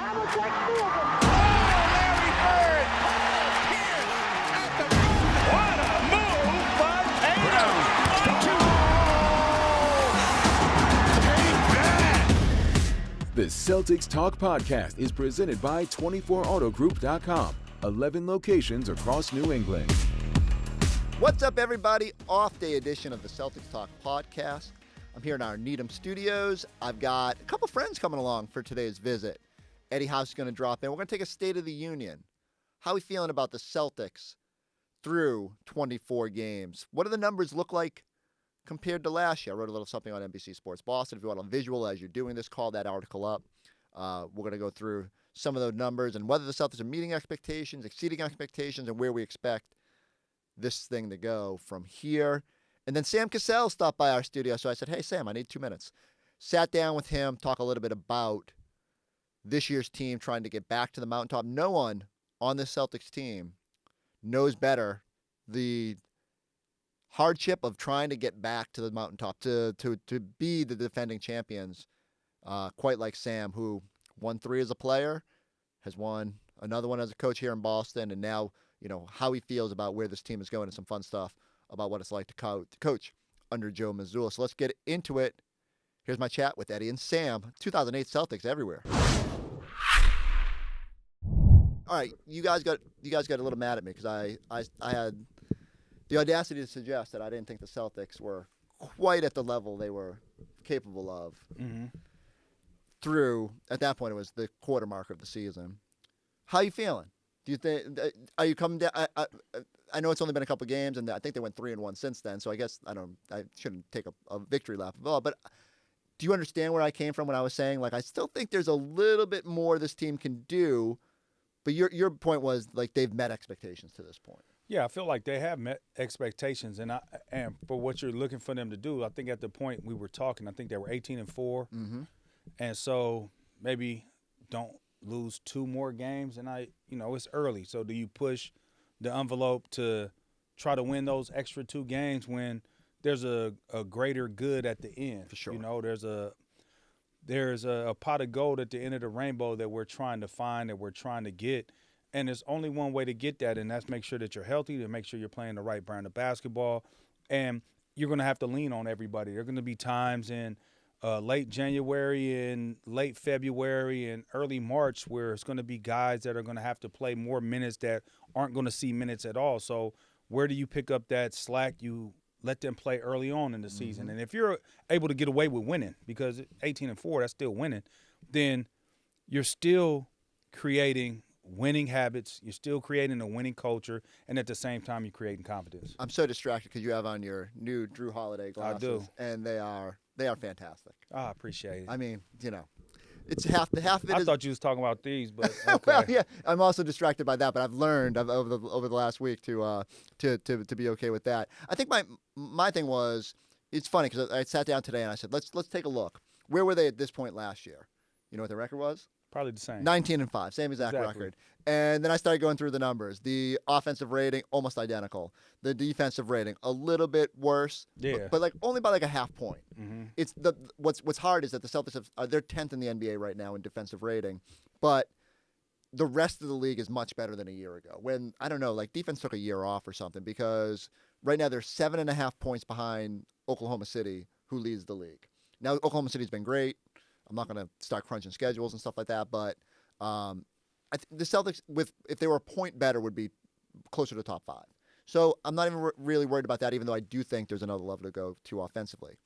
Larry Bird! Here at the what a move by Tatum! Take that! The Celtics Talk podcast is presented by 24autogroup.com. 11 locations across New England. What's up, everybody? Off-day edition of the Celtics Talk podcast. I'm here in our Needham studios. I've got a couple friends coming along for today's visit. Eddie House is going to drop in. We're going to take a State of the Union. How are we feeling about the Celtics through 24 games? What do the numbers look like compared to last year? I wrote a little something on NBC Sports Boston. If you want a visual as you're doing this, call that article up. We're going to go through some of those numbers and whether the Celtics are meeting expectations, exceeding expectations, and where we expect this thing to go from here. And then Sam Cassell stopped by our studio, so I said, hey, Sam, I need 2 minutes. Sat down with him, talk a little bit about this year's team trying to get back to the mountaintop. No one on this Celtics team knows better the hardship of trying to get back to the mountaintop, to be the defending champions, quite like Sam, who won 3 as a player, has won another one as a coach here in Boston, and now, you know, how he feels about where this team is going and some fun stuff about what it's like to coach under Joe Mazzulla. So let's get into it. Here's my chat with Eddie and Sam. 2008 Celtics everywhere. All right, you guys got a little mad at me because I had the audacity to suggest that I didn't think the Celtics were quite at the level they were capable of. Mm-hmm. Through, at that point, it was the quarter mark of the season. How are you feeling? Do you think, are you coming down? I know it's only been a couple of games, and I think they went 3-1 since then, so I guess I shouldn't take a victory lap at all, but do you understand where I came from when I was saying, like, I still think there's a little bit more this team can do, but your point was, like, they've met expectations to this point. Yeah, I feel like they have met expectations, and for what you're looking for them to do, I think at the point we were talking, I think they were 18-4, mm-hmm. And so maybe don't lose 2 more games, and it's early. So do you push the envelope to try to win those extra 2 games when there's a greater good at the end? For sure. You know, there's a pot of gold at the end of the rainbow that we're trying to find, that we're trying to get. And there's only one way to get that, and that's make sure that you're healthy, to make sure you're playing the right brand of basketball. And you're going to have to lean on everybody. There are going to be times in late January and late February and early March where it's going to be guys that are going to have to play more minutes that aren't going to see minutes at all. So where do you pick up that slack? You let them play early on in the season. Mm-hmm. And if you're able to get away with winning, because 18-4, that's still winning, then you're still creating winning habits, you're still creating a winning culture, and at the same time you're creating confidence. I'm so distracted because you have on your new Drew Holiday glasses. I do. And they are fantastic. I appreciate it. I mean, you know, it's half of it. I thought you was talking about these, but okay. Well, yeah, I'm also distracted by that, but I've learned over the last week to be okay with that. I think my thing was, it's funny because I sat down today and I said, let's take a look. Where were they at this point last year? You know what the record was? Probably the same. 19-5, same exact record. And then I started going through the numbers. The offensive rating, almost identical. The defensive rating, a little bit worse. Yeah. But like only by like a half point. Mm-hmm. It's what's hard is that the Celtics they're 10th in the NBA right now in defensive rating, but the rest of the league is much better than a year ago. When I don't know, like defense took a year off or something, because right now they're 7.5 points behind Oklahoma City, who leads the league. Now Oklahoma City's been great. I'm not going to start crunching schedules and stuff like that, but the Celtics, if they were a point better, would be closer to top 5. So I'm not even really worried about that, even though I do think there's another level to go to offensively.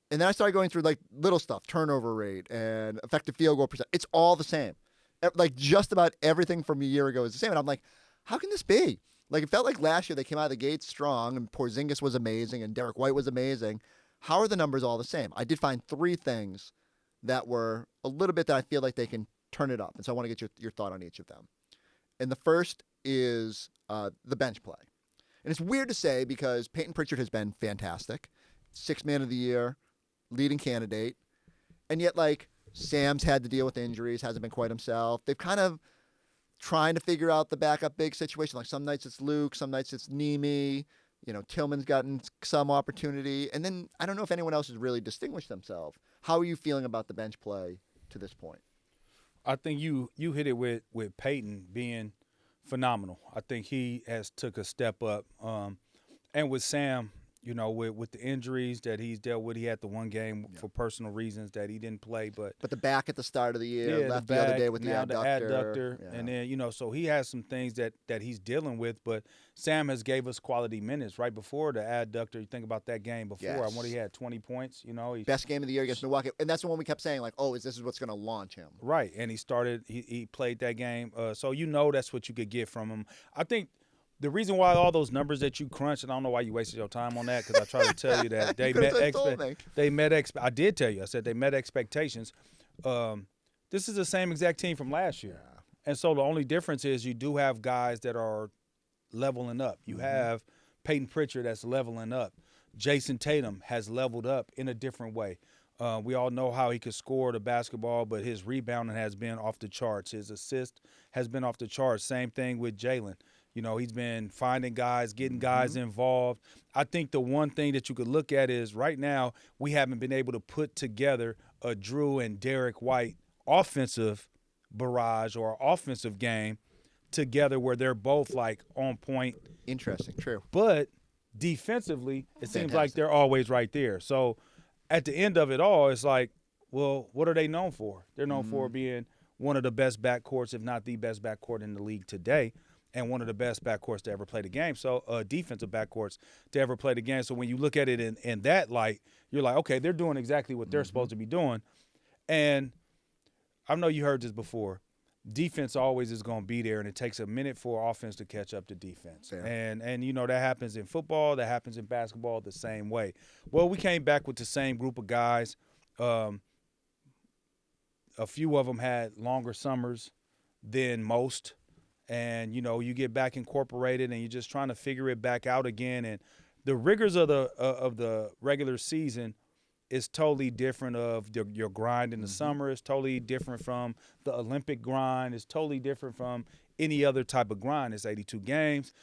And then I started going through like little stuff, turnover rate and effective field goal percent. It's all the same. Like just about everything from a year ago is the same. And I'm like, how can this be? Like it felt like last year they came out of the gate strong and Porzingis was amazing and Derek White was amazing. How are the numbers all the same? I did find 3 things that were a little bit that I feel like they can turn it up. And so I want to get your thought on each of them. And the first is the bench play. And it's weird to say because Peyton Pritchard has been fantastic. 6th man of the year, leading candidate. And yet, like, Sam's had to deal with injuries, hasn't been quite himself. They've kind of trying to figure out the backup big situation. Like some nights it's Luke, some nights it's Nemi. You know, Tillman's gotten some opportunity. And then I don't know if anyone else has really distinguished themselves. How are you feeling about the bench play to this point? I think you hit it with Peyton being phenomenal. I think he has took a step up. And with Sam, you know, with the injuries that he's dealt with, he had the one game for personal reasons that he didn't play. But the back at the start of the year, left the other day with the adductor. Yeah. And then, you know, so he has some things that he's dealing with. But Sam has gave us quality minutes right before the adductor. You think about that game before. Yes. I wonder he had 20 points, you know. Best game of the year against Milwaukee. And that's the one we kept saying, like, oh, this is what's going to launch him. Right. And he played that game. So you know that's what you could get from him. I think the reason why all those numbers that you crunch, and I don't know why you wasted your time on that, because I tried to tell you that they I did tell you. I said they met expectations. This is the same exact team from last year. Yeah. And so the only difference is you do have guys that are leveling up. You have Peyton Pritchard that's leveling up. Jayson Tatum has leveled up in a different way. We all know how he could score the basketball, but his rebounding has been off the charts. His assist has been off the charts. Same thing with Jalen. You know, he's been finding guys, getting guys involved. I think the one thing that you could look at is right now we haven't been able to put together a Drew and Derek White offensive barrage or offensive game together where they're both, like, on point. Interesting, true. But defensively, it seems like they're always right there. So at the end of it all, it's like, well, what are they known for? They're known for being one of the best backcourts, if not the best backcourt in the league today, and one of the best backcourts to ever play the game. So defensive backcourts to ever play the game. So when you look at it in that light, you're like, okay, they're doing exactly what they're supposed to be doing. And I know you heard this before. Defense always is going to be there, and it takes a minute for offense to catch up to defense. Yeah. And you know, that happens in football, that happens in basketball the same way. Well, we came back with the same group of guys. A few of them had longer summers than most. And, you know, you get back incorporated and you're just trying to figure it back out again. And the rigors of the regular season is totally different of your grind in the summer. It's totally different from the Olympic grind. It's totally different from any other type of grind. It's 82 games.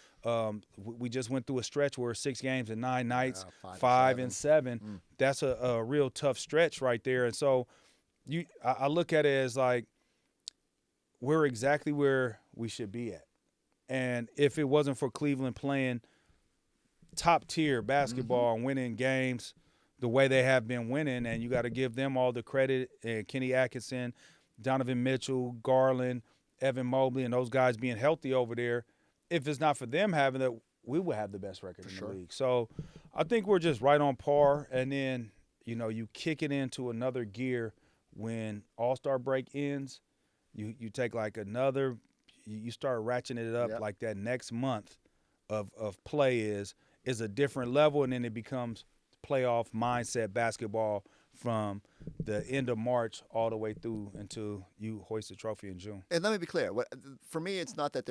We just went through a stretch where 6 games and 9 nights, 5 and 7. That's a real tough stretch right there. And so I look at it as like we're exactly where we should be at. And if it wasn't for Cleveland playing top-tier basketball and winning games the way they have been winning, and you got to give them all the credit, and Kenny Atkinson, Donovan Mitchell, Garland, Evan Mobley, and those guys being healthy over there, if it's not for them having that, we would have the best record in the league. So I think we're just right on par. And then, you know, you kick it into another gear when All-Star break ends. You take like another – you start ratcheting it up like that next month of play is a different level, and then it becomes playoff mindset basketball from the end of March all the way through until you hoist the trophy in June. And let me be clear. For me, it's not that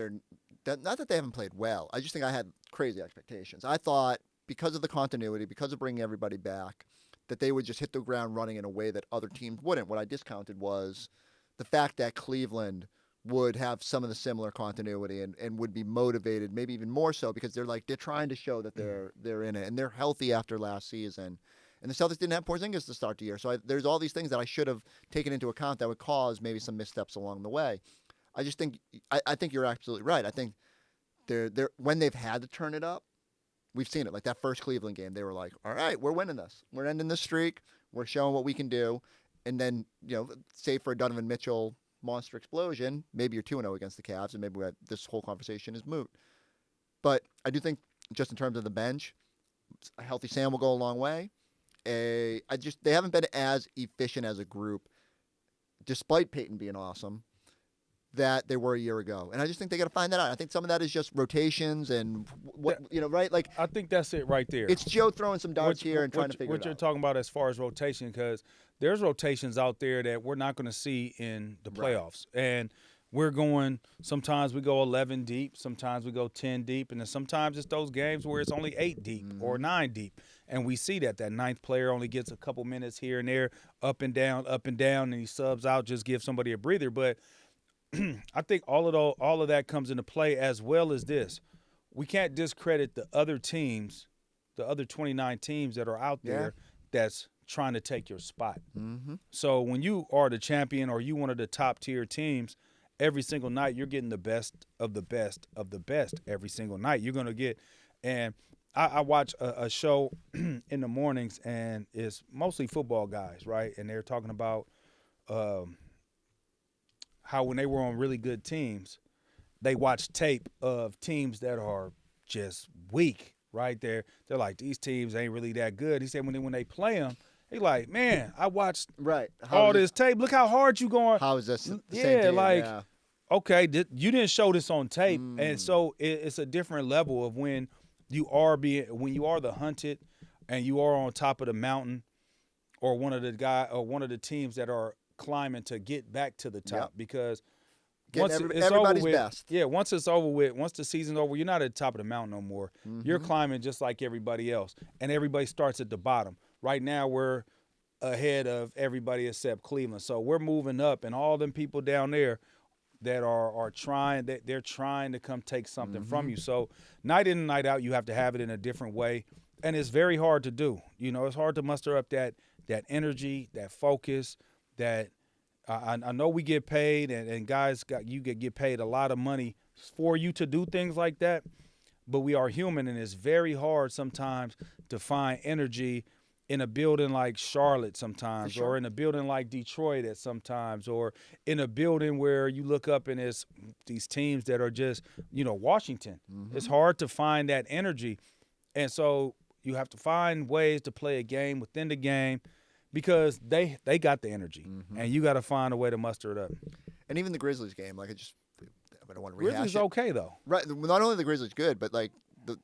not that they haven't played well. I just think I had crazy expectations. I thought because of the continuity, because of bringing everybody back, that they would just hit the ground running in a way that other teams wouldn't. What I discounted was the fact that Cleveland would have some of the similar continuity and would be motivated, maybe even more so, because they're trying to show that they're in it, and they're healthy after last season. And the Celtics didn't have Porzingis to start the year, so there's all these things that I should have taken into account that would cause maybe some missteps along the way. I just think I think you're absolutely right. I think they're when they've had to turn it up, we've seen it. Like that first Cleveland game, they were like, "All right, we're winning this. We're ending this streak. We're showing what we can do." And then, you know, save for a Donovan Mitchell monster explosion, maybe you're 2-0 against the Cavs, and maybe this whole conversation is moot. But I do think, just in terms of the bench, a healthy Sam will go a long way. They haven't been as efficient as a group, despite Peyton being awesome, that they were a year ago. And I just think they got to find that out. I think some of that is just rotations and right? Like, I think that's it right there. It's Joe throwing some darts here and trying to figure it out. What you're talking about as far as rotation, because there's rotations out there that we're not going to see in the playoffs. Right. And we're going – sometimes we go 11 deep, sometimes we go 10 deep, and then sometimes it's those games where it's only 8 deep or 9 deep. And we see that ninth player only gets a couple minutes here and there, up and down, and he subs out, just give somebody a breather. But I think all of that comes into play, as well as this. We can't discredit the other teams, the other 29 teams that are out there that's trying to take your spot. Mm-hmm. So when you are the champion or you one of the top tier teams, every single night you're getting the best of the best of the best every single night. You're going to get – and I watch a show in the mornings, and it's mostly football guys, right? And they're talking about how when they were on really good teams, they watch tape of teams that are just weak, right? They're like, these teams ain't really that good. He said when they play them, he like, man, I watched all this tape. Look how hard you going. How is this? The yeah, same team? like, yeah. Okay, you didn't show this on tape, and so it's a different level of when you are the hunted, and you are on top of the mountain, or one of the teams that are climbing to get back to the top, because once it's everybody's over with, best. yeah, once it's over with, once the season's over, you're not at the top of the mountain no more. You're climbing just like everybody else, and everybody starts at the bottom. Right now, we're ahead of everybody except Cleveland, so we're moving up, and all them people down there that are trying, they're trying to come take something from you. So night in and night out, you have to have it in a different way, and it's very hard to do. You know, it's hard to muster up that energy, that focus. That I know we get paid, and guys get paid a lot of money for you to do things like that, but we are human, and it's very hard sometimes to find energy in a building like Charlotte sometimes, or in a building like Detroit at sometimes, or in a building where you look up and it's these teams that are just, Washington. It's hard to find that energy. And so you have to find ways to play a game within the game, because they got the energy, and you got to find a way to muster it up. And even the Grizzlies game, I don't want to rehash Grizzlies it. Okay, though. Right. Not only the Grizzlies good, but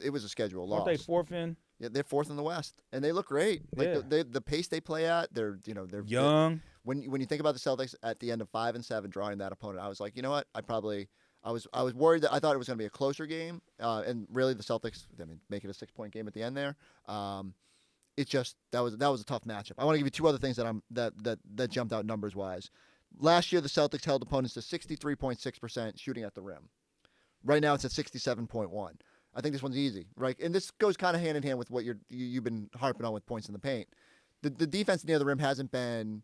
it was a schedule loss. Aren't they fourth in? Yeah, they're fourth in the West, and they look great. Like the pace they play at, they're young. When you think about the Celtics at the end of 5-7 drawing that opponent, I was like, you know what? I was worried that I thought it was going to be a closer game, and really the Celtics, make it a 6-point game at the end there. It just that was a tough matchup. I want to give you two other things that jumped out numbers wise. Last year the Celtics held opponents to 63.6% shooting at the rim. Right now it's at 67.1. I think this one's easy, right? And this goes kind of hand in hand with what you've been harping on with points in the paint. The defense near the rim hasn't been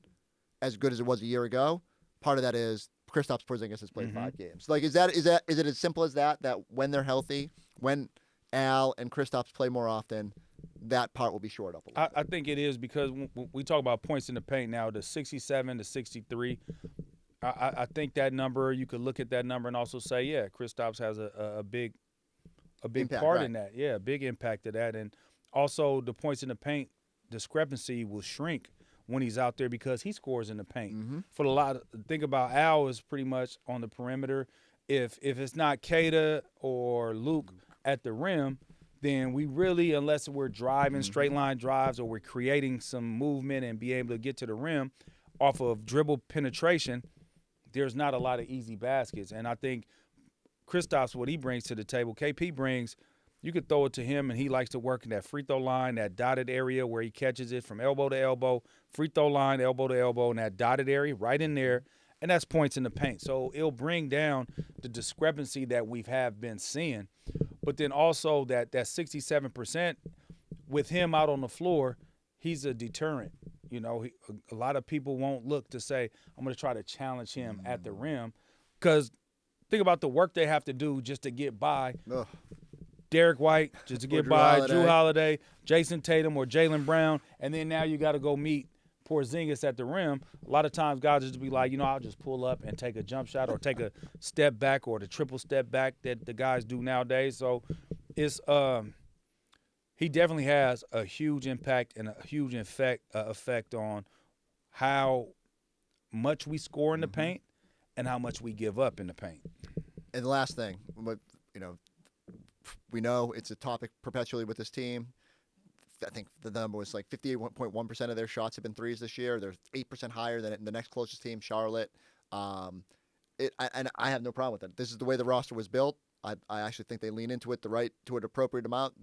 as good as it was a year ago. Part of that is Kristaps Porzingis has played 5 games. Like, is it as simple as that? That when they're healthy, when Al and Kristaps play more often, that part will be shored up a little bit. I think it is, because when we talk about points in the paint now, the 67 to 63. I think that number, you could look at that number and also say, yeah, Kristaps has a big Impact, part right. in that. Yeah, a big impact of that. And also the points in the paint discrepancy will shrink when he's out there, because he scores in the paint. Think about Al is pretty much on the perimeter. If it's not Kata or Luke at the rim, then we really, unless we're driving straight line drives or we're creating some movement and be able to get to the rim off of dribble penetration, there's not a lot of easy baskets. And I think Kristaps, what he brings to the table, KP brings, you could throw it to him, and he likes to work in that free throw line, that dotted area where he catches it from elbow to elbow, free throw line, elbow to elbow, and that dotted area right in there, and that's points in the paint. So it'll bring down the discrepancy that we have been seeing. But then also that 67%, with him out on the floor, he's a deterrent. A lot of people won't look to say, I'm going to try to challenge him at the rim, because think about the work they have to do just to get by. Ugh. Derek White, just to get by, Drew Holiday, Jayson Tatum, or Jaylen Brown, and then now you got to go meet Porzingis at the rim. A lot of times guys just be like, I'll just pull up and take a jump shot or take a step back, or the triple step back that the guys do nowadays. So it's he definitely has a huge impact and a huge effect on how much we score in the paint and how much we give up in the paint. And the last thing, we know it's a topic perpetually with this team. I think the number was like 58.1% of their shots have been threes this year. They're 8% higher than the next closest team, Charlotte. And I have no problem with it. This is the way the roster was built. I actually think they lean into it to an appropriate amount.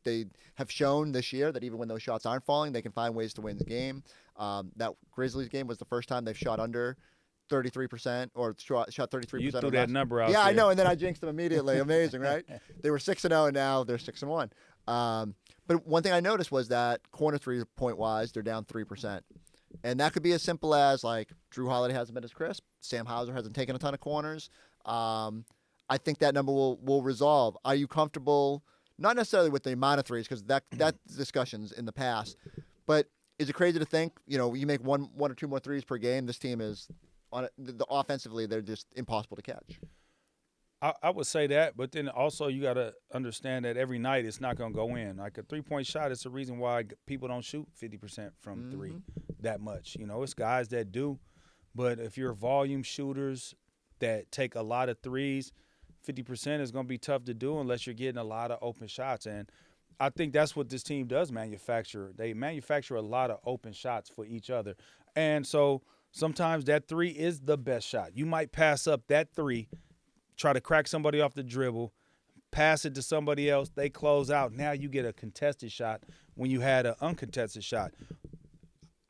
They have shown this year that even when those shots aren't falling, they can find ways to win the game. That Grizzlies game was the first time they've shot under 33% or shot 33%. You threw that number out. Yeah, there. I know, and then I jinxed them immediately. Amazing, right? They were 6-0, and now they're 6-1. But one thing I noticed was that corner 3-point-wise, they're down 3%. And that could be as simple as, like, Drew Holiday hasn't been as crisp. Sam Hauser hasn't taken a ton of corners. I think that number will resolve. Are you comfortable, not necessarily with the amount of threes, because that discussion's in the past, but is it crazy to think, you make one or two more threes per game, this team is, offensively, they're just impossible to catch? I would say that, but then also you got to understand that every night it's not going to go in. Like a three-point shot, it's the reason why people don't shoot 50% from three that much. It's guys that do, but if you're volume shooters that take a lot of threes, 50% is going to be tough to do unless you're getting a lot of open shots. And I think that's what this team does manufacture. They manufacture a lot of open shots for each other. And so sometimes that three is the best shot. You might pass up that three, try to crack somebody off the dribble, pass it to somebody else, they close out. Now you get a contested shot when you had an uncontested shot.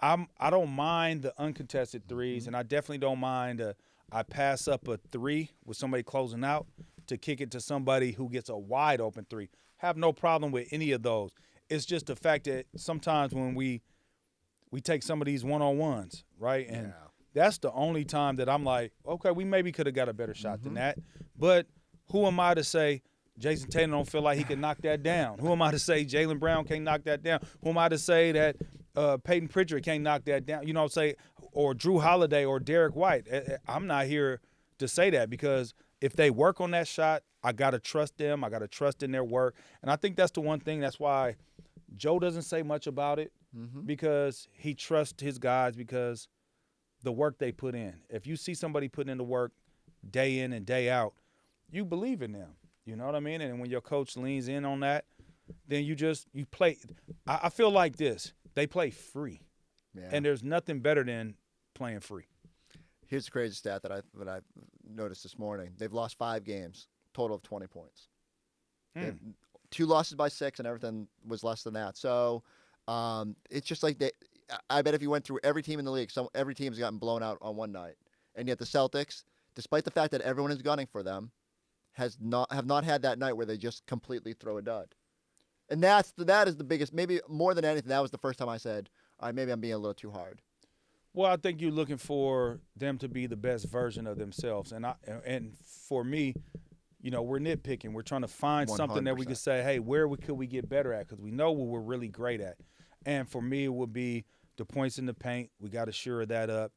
I don't mind the uncontested threes, and I definitely don't mind I pass up a three with somebody closing out to kick it to somebody who gets a wide open three. Have no problem with any of those. It's just the fact that sometimes when we take some of these one-on-ones, right, and that's the only time that I'm like, okay, we maybe could have got a better shot than that. But who am I to say Jayson Tatum don't feel like he can knock that down? Who am I to say Jaylen Brown can't knock that down? Who am I to say that Peyton Pritchard can't knock that down? Or Drew Holiday or Derek White. I'm not here to say that, because if they work on that shot, I got to trust them. I got to trust in their work. And I think that's the one thing. That's why Joe doesn't say much about it, because he trusts his guys because the work they put in. If you see somebody putting in the work day in and day out, you believe in them. You know what I mean? And when your coach leans in on that, then you play. I feel like this. They play free. Yeah. And there's nothing better than playing free. Here's the crazy stat that I noticed this morning. They've lost 5 games, total of 20 points. 2 losses by 6, and everything was less than that. So it's just like I bet if you went through every team in the league, every team's gotten blown out on one night. And yet the Celtics, despite the fact that everyone is gunning for them, have not had that night where they just completely throw a dud. And that is the biggest, maybe more than anything, that was the first time I said, all right, maybe I'm being a little too hard. Well, I think you're looking for them to be the best version of themselves. And for me, we're nitpicking. We're trying to find 100%. Something that we could say, hey, where could we get better at? Because we know what we're really great at. And for me, it would be the points in the paint. We got to shore that up.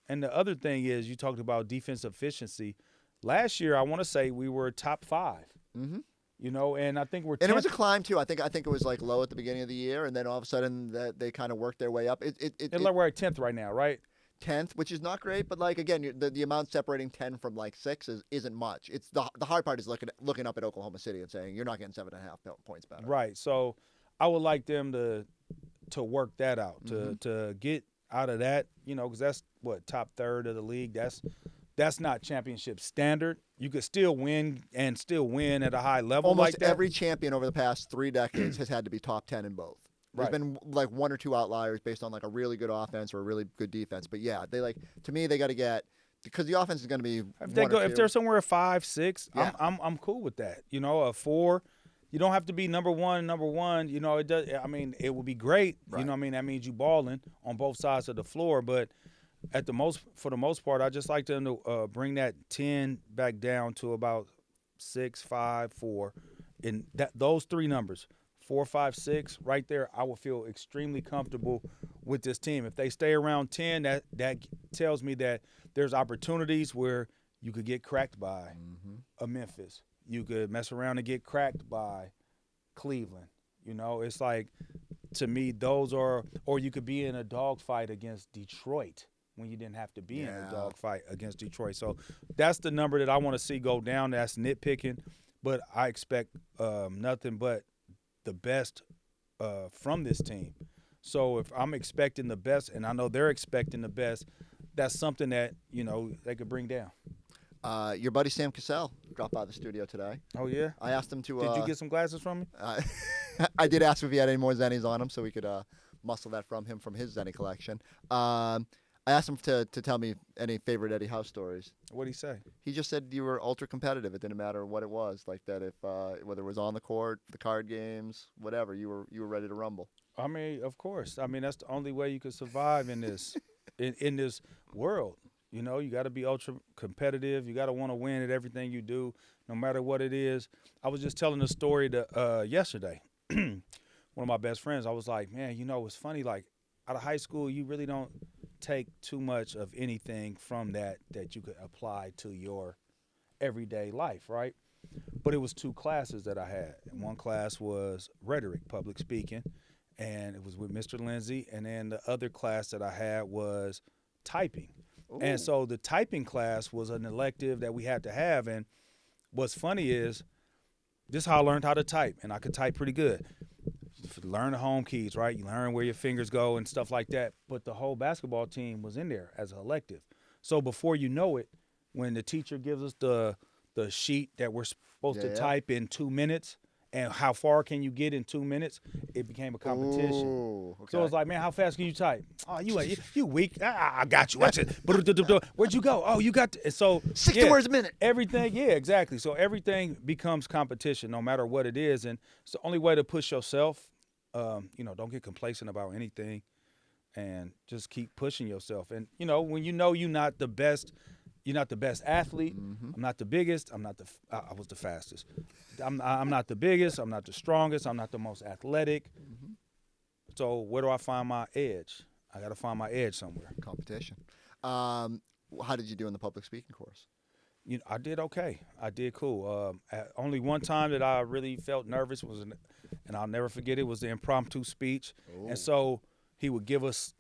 And the other thing is, you talked about defensive efficiency. Last year, I want to say we were top 5. Mm-hmm. And I think we're 10th. And it was a climb too. I think it was like low at the beginning of the year, and then all of a sudden they kind of worked their way up. We're at 10th right now, right? 10th, which is not great, but like again, the amount separating 10 from like 6 isn't much. It's the hard part is looking up at Oklahoma City and saying you're not getting 7.5 points better. Right. So I would like them to work that out, to get out of that, because that's top third of the league. That's not championship standard. You could still win at a high level. Almost like that. Every champion over the past 3 decades has had to be top 10 in both. There's been like 1 or 2 outliers based on like a really good offense or a really good defense. But yeah, to me they got to get, because the offense is going to be if they're somewhere at 5, 6, yeah. I'm cool with that. A 4. You don't have to be number one. It does. I mean, it would be great. Right. That means you balling on both sides of the floor. But for the most part, I just like them to bring that 10 back down to about 6, 5, 4, and those 3 numbers, 4, 5, 6, right there. I will feel extremely comfortable with this team. If they stay around 10, that tells me that there's opportunities where you could get cracked by a Memphis. You could mess around and get cracked by Cleveland. It's like, to me, those are, or you could be in a dogfight against Detroit when you didn't have to be in a dogfight against Detroit. So that's the number that I want to see go down. That's nitpicking, but I expect nothing but the best from this team. So if I'm expecting the best, and I know they're expecting the best, that's something that, they could bring down. Your buddy Sam Cassell dropped by the studio today. Oh, yeah? I asked him to – Did you get some glasses from me? I did ask him if he had any more Zennies on him so we could muscle that from him from his Zenny collection. I asked him to tell me any favorite Eddie House stories. What'd he say? He just said you were ultra competitive. It didn't matter what it was. Like that, if whether it was on the court, the card games, whatever, you were ready to rumble. I mean, of course. I mean, that's the only way you can survive in this in this world. You know, you got to be ultra competitive. You got to want to win at everything you do, no matter what it is. I was just telling a story yesterday. One of my best friends, I was like, man, you know, it's funny. Like, out of high school, you really don't take too much of anything from that you could apply to your everyday life, right? But it was 2 classes that I had. And one class was rhetoric, public speaking, and it was with Mr. Lindsay. And then the other class that I had was typing. Ooh. And so the typing class was an elective that we had to have. And what's funny is this is how I learned how to type, and I could type pretty good. Learn the home keys, right? You learn where your fingers go and stuff like that. But the whole basketball team was in there as an elective. So before you know it, when the teacher gives us the sheet that we're supposed to type in 2 minutes, and how far can you get in 2 minutes, it became a competition. Ooh, okay. So it's like, man, how fast can you type? Oh, you weak. I got you. Watch it. Where'd you go? Oh, you got – so 60 words a minute. Everything, yeah, exactly. So everything becomes competition no matter what it is, and it's the only way to push yourself. Don't get complacent about anything and just keep pushing yourself. And, when you're not the best – you're not the best athlete. Mm-hmm. I'm not the biggest. I was the fastest. I'm not the biggest. I'm not the strongest. I'm not the most athletic. Mm-hmm. So where do I find my edge? I got to find my edge somewhere. Competition. How did you do in the public speaking course? I did okay. I did cool. Only one time that I really felt nervous and I'll never forget it, was the impromptu speech. Ooh. And so he would give us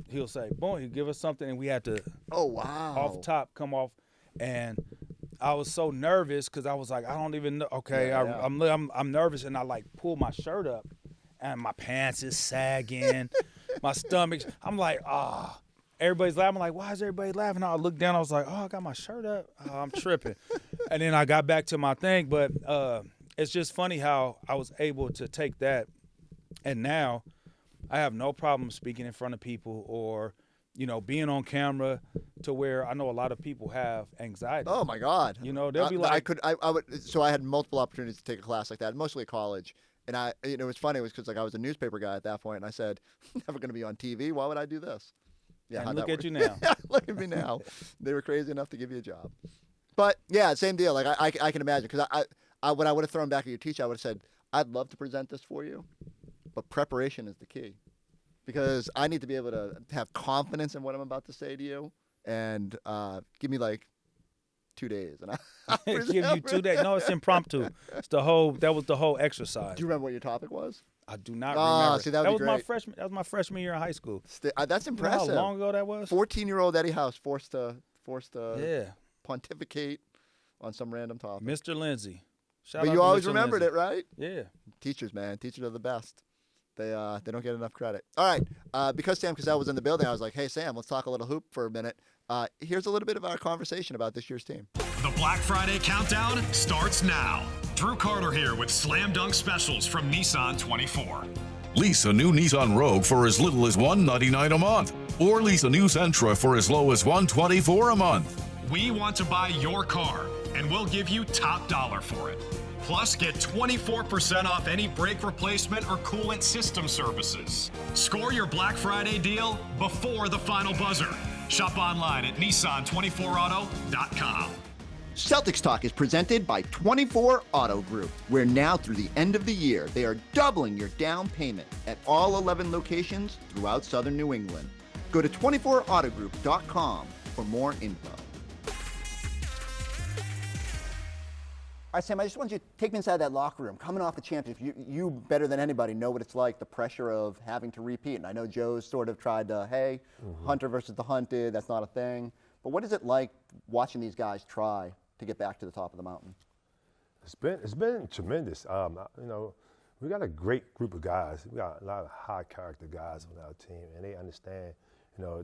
he'll say, boom, he'll give us something, and we had to, off the top, come off. And I was so nervous because I was like, I don't even know. Okay, I'm nervous, and I like pull my shirt up, and my pants is sagging, my stomach. I'm like, everybody's laughing. I'm like, why is everybody laughing? I looked down, I was like, I got my shirt up. I'm tripping. And then I got back to my thing, but it's just funny how I was able to take that, and now I have no problem speaking in front of people or, being on camera, to where I know a lot of people have anxiety. Oh my God. They'll be like, so I had multiple opportunities to take a class like that, mostly at college. And it was funny, because I was a newspaper guy at that point, and I said, I'm never going to be on TV. Why would I do this? Yeah. And look at you now. Look at me now. They were crazy enough to give you a job. But yeah, same deal. Like I can imagine, because when I would have thrown back at your teacher, I would have said, I'd love to present this for you, but preparation is the key. Because I need to be able to have confidence in what I'm about to say to you, and give me like 2 days, and I'll give you 2 days. No, it's impromptu. That was the whole exercise. Do you remember what your topic was? I do not remember. See, that was my freshman. That was my freshman year in high school. That's impressive. You know how long ago that was? 14-year-old Eddie House forced to yeah. pontificate on some random topic. Mr. Lindsay. But you always remembered it, right? Yeah. Teachers, man. Teachers are the best. They don't get enough credit. All right. Because Sam Cassell was in the building, I was like, hey, Sam, let's talk a little hoop for a minute. Here's a little bit of our conversation about this year's team. The Black Friday countdown starts now. Drew Carter here with slam dunk specials from Nissan 24. Lease a new Nissan Rogue for as little as $199 a month, or lease a new Sentra for as low as $124 a month. We want to buy your car, and we'll give you top dollar for it. Plus, get 24% off any brake replacement or coolant system services. Score your Black Friday deal before the final buzzer. Shop online at Nissan24auto.com. Celtics Talk is presented by 24 Auto Group, where now through the end of the year, they are doubling your down payment at all 11 locations throughout southern New England. Go to 24autogroup.com for more info. All right, Sam, I just want you to take me inside that locker room. Coming off the championship, you better than anybody know what it's like, the pressure of having to repeat. And I know Joe's sort of tried to, Hunter versus the hunted, that's not a thing. But what is it like watching these guys try to get back to the top of the mountain? It's been tremendous. We got a great group of guys. We got a lot of high character guys on our team, and they understand,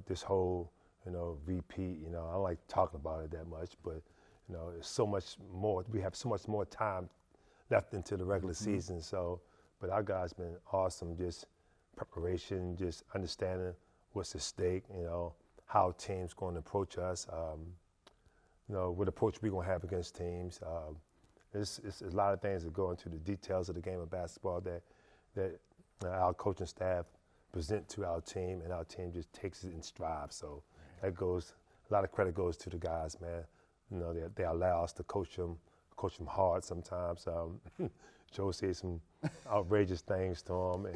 this whole, repeat. I don't like talking about it that much, but there's so much more. We have so much more time left into the regular season. So, but our guys been awesome. Just preparation, just understanding what's at stake. how teams going to approach us. What approach we're going to have against teams. It's a lot of things that go into the details of the game of basketball that our coaching staff present to our team, and our team just takes it in stride. So a lot of credit goes to the guys, man. They allow us to coach them hard sometimes. Joe says some outrageous things to them,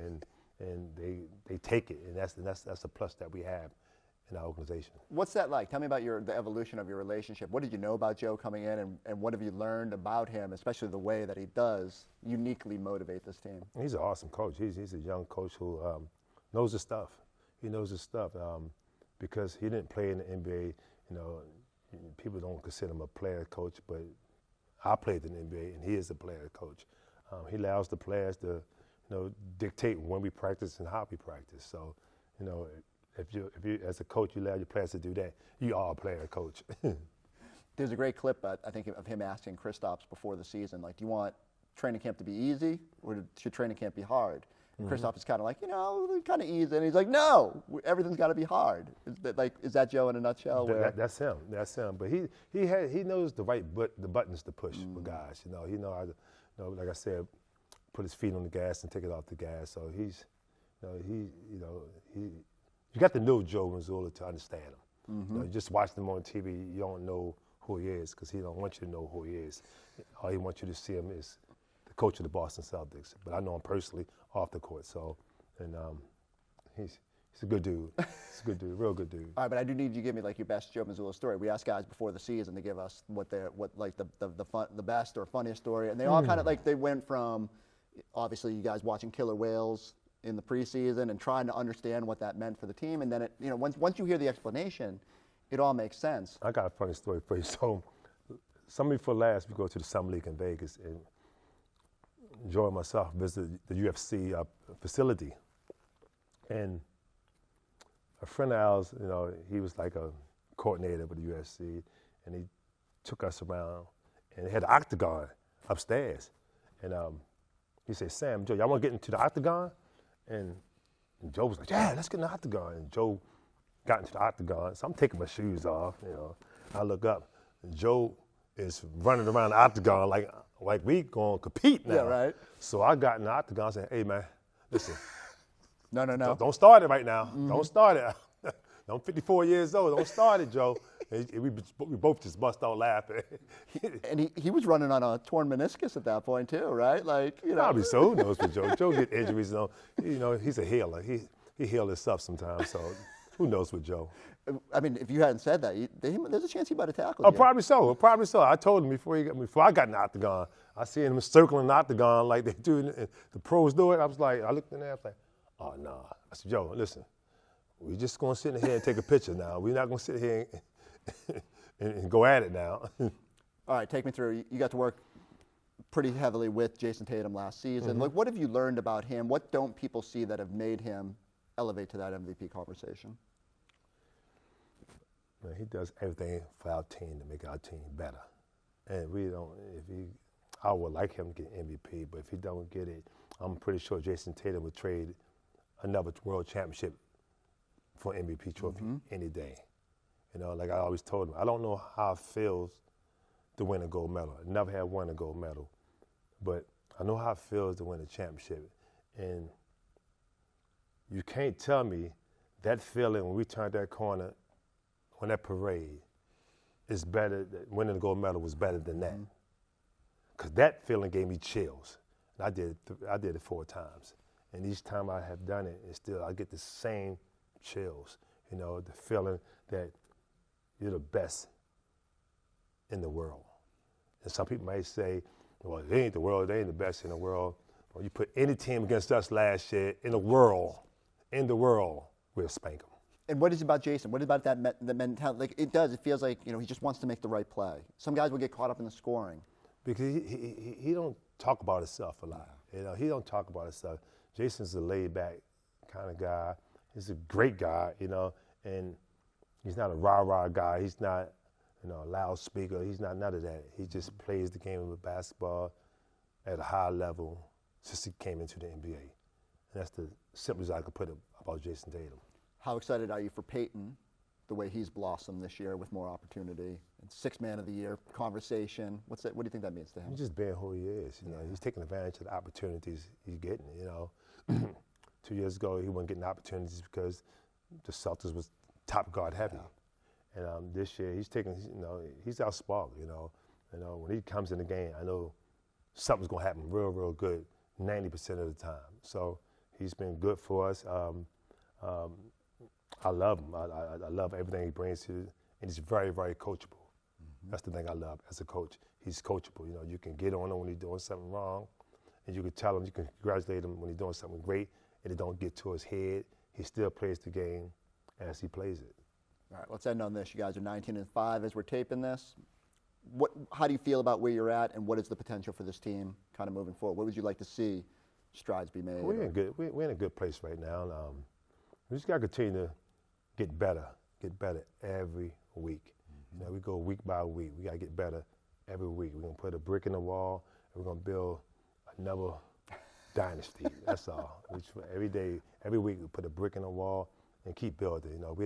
and they take it, and that's a plus that we have in our organization. What's that like? Tell me about the evolution of your relationship. What did you know about Joe coming in, and what have you learned about him, especially the way that he does uniquely motivate this team? He's an awesome coach. He's a young coach who knows his stuff. He knows his stuff because he didn't play in the NBA. People don't consider him a player coach, but I played in the NBA, and he is a player coach. He allows the players to, dictate when we practice and how we practice. So, if you as a coach, you allow your players to do that, you are a player coach. There's a great clip, I think, of him asking Kristaps before the season, like, do you want training camp to be easy, or should training camp be hard? And Kristaps is kind of like, kind of easy. And he's like, no, everything's got to be hard. Is that Joe in a nutshell? That's him. That's him. But he knows the buttons to push for guys. He knows how to, like I said, put his feet on the gas and take it off the gas. So you got to know Joe Mazzulla to understand him. You just watch him on TV, you don't know who he is because he don't want you to know who he is. All he wants you to see him is the coach of the Boston Celtics. But I know him personally off the court. So, and he's a good dude. He's a good dude, real good dude. All right, but I do need you to give me like your best Joe Mazzulla story. We ask guys before the season to give us the best or funniest story, and they all kind of they went from obviously you guys watching Killer Whales in the preseason and trying to understand what that meant for the team, and then once you hear the explanation, it all makes sense. I got a funny story for you. So, summer before last, we go to the Summer League in Vegas, and Joe and myself visited the UFC facility, and a friend of ours, he was like a coordinator with the UFC, and he took us around, and they had an octagon upstairs, and he said, "Sam, Joe, y'all want to get into the octagon?" And Joe was like, "Yeah, let's get in the octagon." And Joe got into the octagon, so I'm taking my shoes off. I look up, and Joe is running around the octagon like we gonna compete now. Yeah, right. So I got in the octagon and said, "Hey, man, listen." No. Don't start it right now. Don't start it. I'm 54 years old. Don't start it, Joe. And we both just bust out laughing. And he was running on a torn meniscus at that point too, right? Probably so. Who knows with Joe? Joe get injuries. He's a healer. He heals himself sometimes. So who knows with Joe? I mean, if you hadn't said that, there's a chance he might have tackled you. Probably so. Probably so. I told him before I got in the octagon. I seen him circling the octagon like they do. The pros do it. I looked in there. I was like, "Oh, no." I said, "Joe, listen, we're just going to sit in here and take a picture now. We're not going to sit here and go at it now." All right, take me through. You got to work pretty heavily with Jayson Tatum last season. What have you learned about him? What don't people see that have made him elevate to that MVP conversation? Man, he does everything for our team to make our team better. And I would like him to get MVP, but if he don't get it, I'm pretty sure Jayson Tatum would trade another world championship for an MVP trophy any day. Like I always told him, I don't know how it feels to win a gold medal. I never have won a gold medal, but I know how it feels to win a championship. And you can't tell me that feeling when we turned that corner, when that parade, is better, winning the gold medal was better than that. Because that feeling gave me chills. And I did it 4 times. And each time I have done it, I get the same chills. The feeling that you're the best in the world. And some people might say, well, they ain't the world, they ain't the best in the world. Well, you put any team against us last year in the world, we'll spank them. And what is it about Jayson? What about the mentality? It feels like, he just wants to make the right play. Some guys will get caught up in the scoring. Because he don't talk about himself a lot. He don't talk about himself. Jason's a laid-back kind of guy. He's a great guy, and he's not a rah-rah guy. He's not, a loudspeaker. He's not none of that. He just plays the game of basketball at a high level since he came into the NBA. And that's the simplest I could put it about Jayson Tatum. How excited are you for Peyton the way he's blossomed this year with more opportunity and Sixth Man of the Year conversation. What do you think that means to him? He's just being who he is. You know, he's taking advantage of the opportunities he's getting. You know, 2 years ago he wasn't getting opportunities because the Celtics was top guard heavy, and this year he's taking. You know, he's outsparked. You know, when he comes in the game, I know something's gonna happen real good 90% of the time. So he's been good for us. I love him. I love everything he brings to, and he's very coachable. That's the thing I love as a coach. He's coachable. You know, you can get on him when he's doing something wrong, and you can tell him, you can congratulate him when he's doing something great, and it don't get to his head. He still plays the game as he plays it. All right, let's end on this. You guys are 19-5 as we're taping this. How do you feel about where you're at, and what is the potential for this team kind of moving forward? What would you like to see strides be made? We're in a good place right now. We just got to continue to get better every week. You know, we go week by week. We got to get better every week. We're going to put a brick in the wall, and we're going to build another dynasty. That's all. Every day, every week, we put a brick in the wall and keep building. You know, we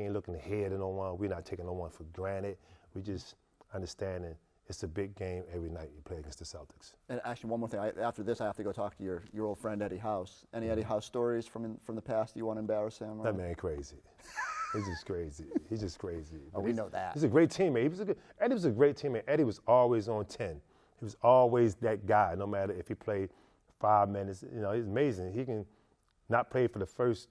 ain't looking ahead of no one. We're not taking no one for granted. We just understanding it's a big game every night you play against the Celtics. And actually, one more thing. After this, I have to go talk to your old friend Eddie House. Any Eddie House stories from the past you want to embarrass him? That man crazy. He's just crazy. He's just crazy. Oh, we know that. He's a great teammate. Eddie was a great teammate. Eddie was always on 10. He was always that guy, no matter if he played 5 minutes. You know, he's amazing. He can not play for the first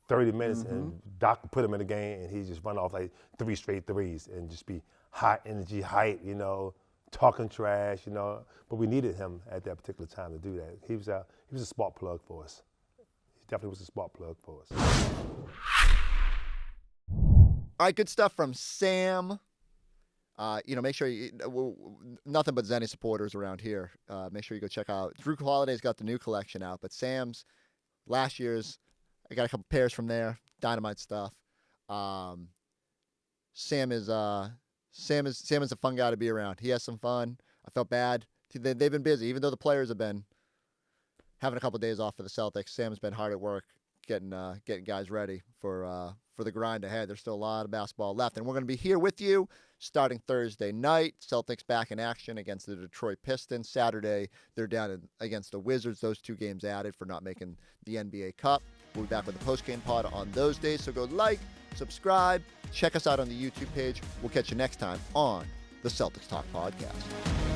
30 minutes, and Doc can put him in the game, and he just run off like 3 straight threes and just be hot energy, hype, you know, talking trash, you know. But we needed him at that particular time to do that. He was a spark plug for us. He definitely was a spark plug for us. All right, good stuff from Sam. Make sure nothing but Zenny supporters around here. Make sure you go check out. Drew Holiday's got the new collection out, but Sam's last year's, I got a couple pairs from there. Dynamite stuff. Sam is a fun guy to be around. He has some fun. I felt bad. They've been busy, even though the players have been having a couple of days off for the Celtics. Sam's been hard at work getting guys ready for the grind ahead. There's still a lot of basketball left, and we're going to be here with you starting Thursday night. Celtics back in action against the Detroit Pistons. Saturday, they're down against the Wizards. Those 2 games added for not making the NBA Cup. We'll be back with a post-game pod on those days, so go like, subscribe, check us out on the YouTube page. We'll catch you next time on the Celtics Talk Podcast.